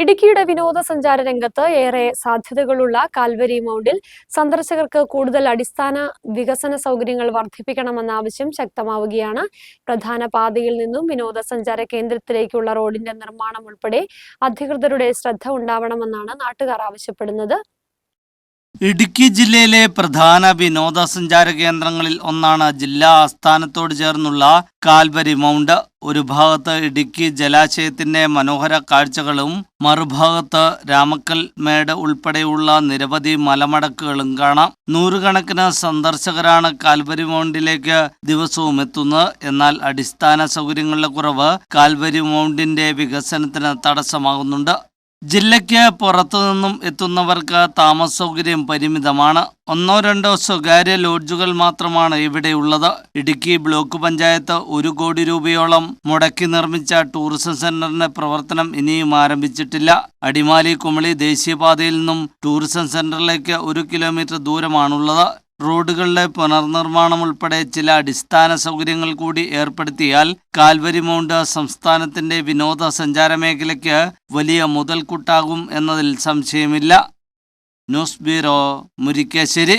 ഇടുക്കിയുടെ വിനോദസഞ്ചാര രംഗത്ത് ഏറെ സാധ്യതകളുള്ള കാൽവരി മൗണ്ടിൽ സന്ദർശകർക്ക് കൂടുതൽ അടിസ്ഥാന വികസന സൗകര്യങ്ങൾ വർദ്ധിപ്പിക്കണമെന്ന ആവശ്യം ശക്തമാവുകയാണ്. പ്രധാന പാതയിൽ നിന്നും വിനോദസഞ്ചാര കേന്ദ്രത്തിലേക്കുള്ള റോഡിന്റെ നിർമ്മാണം ഉൾപ്പെടെ അധികൃതരുടെ ശ്രദ്ധ ഉണ്ടാവണമെന്നാണ് നാട്ടുകാർ ആവശ്യപ്പെടുന്നത്. ഇടുക്കി ജില്ലയിലെ പ്രധാന വിനോദസഞ്ചാര കേന്ദ്രങ്ങളിൽ ഒന്നാണ് ജില്ലാ ആസ്ഥാനത്തോട് ചേർന്നുള്ള കാൽവരി മൗണ്ട്. ഒരു ഭാഗത്ത് ഇടുക്കി ജലാശയത്തിന്റെ മനോഹര കാഴ്ചകളും മറുഭാഗത്ത് രാമക്കൽ മേട് ഉൾപ്പെടെയുള്ള നിരവധി മലമടക്കുകളും കാണാം. നൂറുകണക്കിന് സന്ദർശകരാണ് കാൽവരി മൗണ്ടിലേക്ക് ദിവസവും എത്തുന്നത്. എന്നാൽ അടിസ്ഥാന സൗകര്യങ്ങളുടെ കുറവ് കാൽവരി മൗണ്ടിന്റെ വികസനത്തിന് തടസ്സമാകുന്നുണ്ട്. ജില്ലയ്ക്ക് പുറത്തുനിന്നും എത്തുന്നവർക്ക് താമസ സൗകര്യം പരിമിതമാണ്. 1-2 സ്വകാര്യ ലോഡ്ജുകൾ മാത്രമാണ് ഇവിടെയുള്ളത്. ഇടുക്കി ബ്ലോക്ക് പഞ്ചായത്ത് 1 കോടി രൂപയോളം മുടക്കി നിർമ്മിച്ച ടൂറിസം സെന്ററിന്റെ പ്രവർത്തനം ഇനിയും ആരംഭിച്ചിട്ടില്ല. അടിമാലി കുമളി ദേശീയപാതയിൽ നിന്നും ടൂറിസം സെന്ററിലേക്ക് 1 കിലോമീറ്റർ ദൂരമാണുള്ളത്. റോഡുകളുടെ പുനർനിർമ്മാണം ഉൾപ്പെടെ ചില അടിസ്ഥാന സൗകര്യങ്ങൾ കൂടി ഏർപ്പെടുത്തിയാൽ കാൽവരി മൗണ്ട് സംസ്ഥാനത്തിന്റെ വിനോദസഞ്ചാര മേഖലയ്ക്ക് വലിയ മുതൽക്കൂട്ടാകും എന്നതിൽ സംശയമില്ല. News bureau, Murickassery.